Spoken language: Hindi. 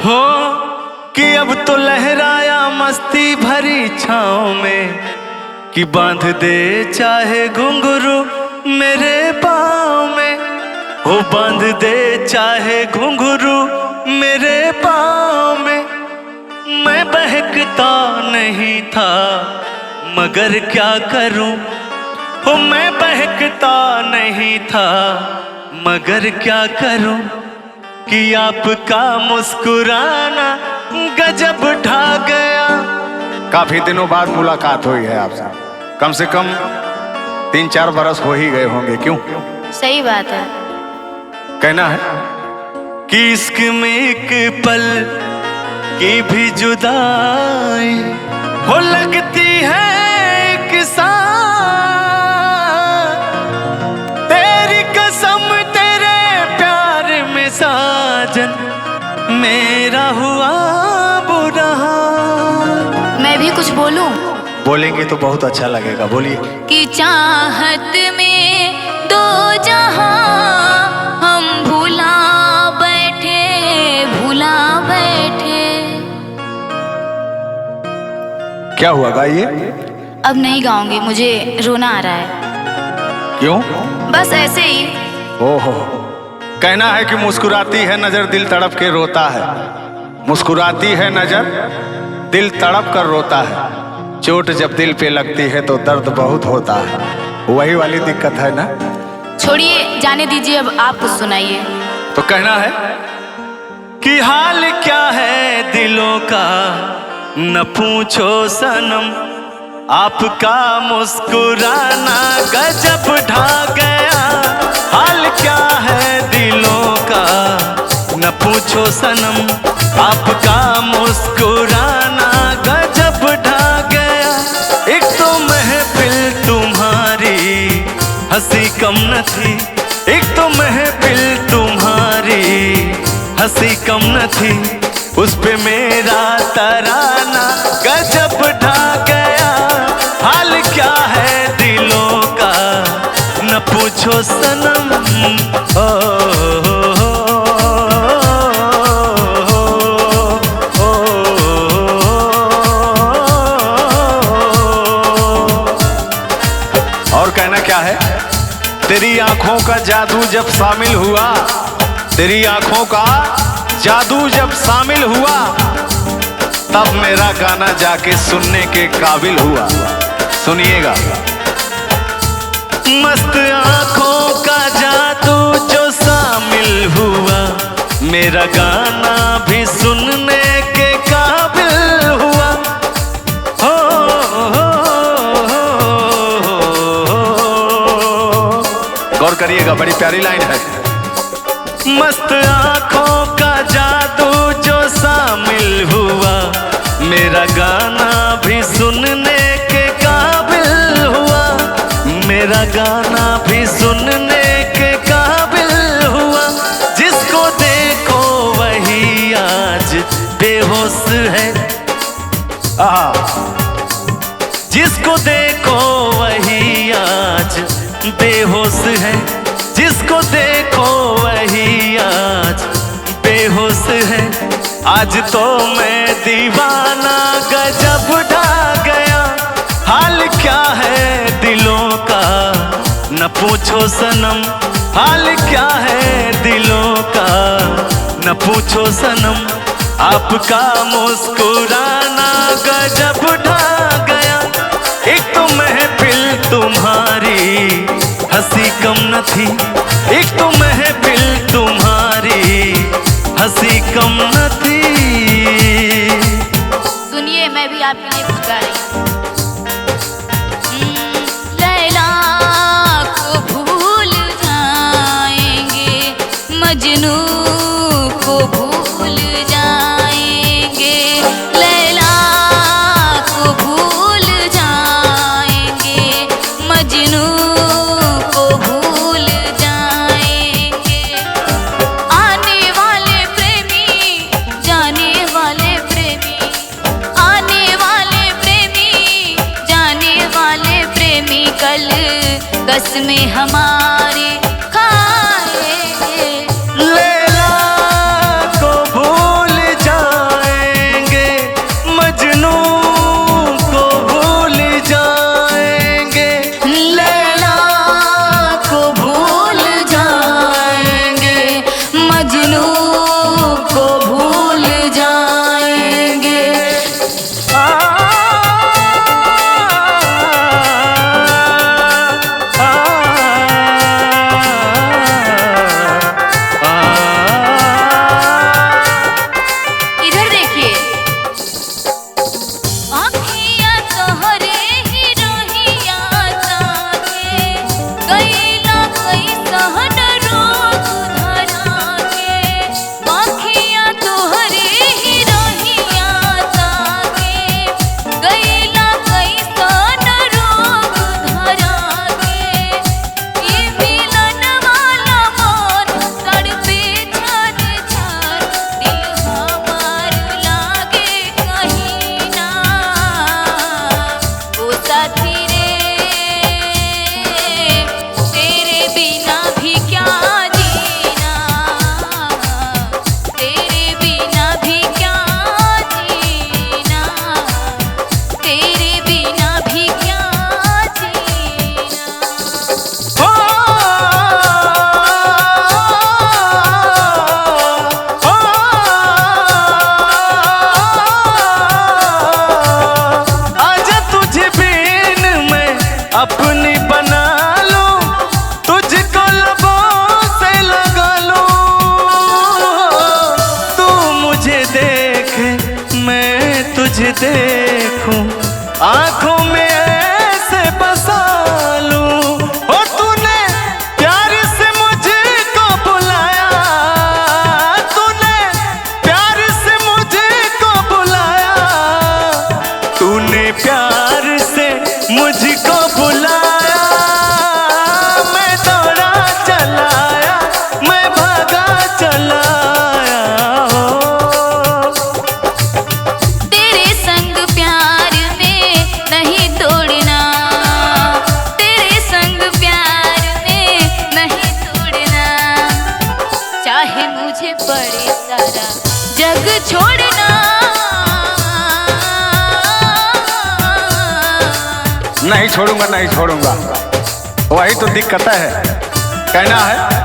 हो कि अब तो लहराया मस्ती भरी छाँव में, कि बांध दे चाहे घुंघरू मेरे पाँव में, हो बांध दे चाहे घुंघरू मेरे पाँव में। मैं बहकता नहीं था मगर क्या करूं, हो मैं बहकता नहीं था मगर क्या करूं, कि आपका मुस्कुराना गजब ढा गया। काफी दिनों बाद मुलाकात हुई है आपसे, कम से कम 3-4 बरस हो ही गए होंगे, क्यों? सही बात है। कहना है कि इश्क में एक पल की भी जुदाई हो लगती है एक साथ, तेरी कसम तेरे प्यार में साजन मेरा हुआ बुरा। मैं भी कुछ बोलूं? बोलेंगे तो बहुत अच्छा लगेगा, बोलिए। कि चाहत में दो जहां हम भुला बैठे, भुला बैठे। क्या हुआ, गाइए। अब नहीं गाऊंगी, मुझे रोना आ रहा है। क्यों? बस ऐसे ही। ओहो, कहना है कि मुस्कुराती है नजर दिल तड़प के रोता है, मुस्कुराती है नजर दिल तड़प कर रोता है, चोट जब दिल पे लगती है तो दर्द बहुत होता है। वही वाली दिक्कत है ना? छोड़िए, जाने दीजिए, अब आप कुछ सुनाइए। तो कहना है कि हाल क्या है दिलों का न पूछो सनम, आपका मुस्कुराना गजब ढा गया। हाल क्या है दिलों का न पूछो सनम, आपका मुस्कुराना गजब ढा गया। एक तो महफिल तुम्हारी हंसी कम न थी, एक तो महफिल तुम्हारी हंसी कम न थी, उस पे मेरा तराना गजब ढा गया। हाल क्या है दिलों का न पूछो सनम। और कहना क्या है, तेरी आंखों का जादू जब शामिल हुआ, तेरी आंखों का जादू जब शामिल हुआ, तब मेरा गाना जाके सुनने के काबिल हुआ। सुनिएगा। मस्त आंखों का जादू जो शामिल हुआ, मेरा गाना भी सुनने के काबिल हुआ। हो, गौर करिएगा, बड़ी प्यारी लाइन है। मस्त आंखों का जादू जो शामिल हुआ, मेरा गाना भी सुनने के काबिल हुआ, मेरा गाना भी सुनने के काबिल हुआ। जिसको देखो वही आज बेहोश है, जिसको देखो वही आज बेहोश है, जिसको देखो वही आज बेहोश है। आज तो मैं दीवाना गजब ढा गया। हाल क्या है दिलों का न पूछो सनम, हाल क्या है दिलों का न पूछो सनम, आपका मुस्कुराना गजब ढा गया। एक तो महफिल तुम्हारी हंसी कम न थी, एक तो महफिल तुम्हारी हंसी कम न थी। सुनिए, मैं भी आपके लिए कुछ गा रही हूँ। लैला को भूल जाएंगे, मजनू को भूल जाएंगे, लैला को भूल जाएंगे, मजनू को भूल जाएंगे। आने वाले प्रेमी, जाने वाले प्रेमी, आने वाले प्रेमी, तुझे देखूं, आंखों में ऐसे बसा लूं। ओ तूने प्यार से मुझको बुलाया, तूने प्यार से मुझको बुलाया, तूने प्यार से मुझको बुलाया। मैं दौड़ा चलाया, मैं भागा चलाया हो। तेरे संग प्यार में नहीं तोड़ना, तेरे संग प्यार में नहीं तोड़ना। चाहे मुझे पड़े सारा जग छोड़ना। नहीं छोड़ूंगा, नहीं छोड़ूंगा, वही तो दिक्कत है। कहना है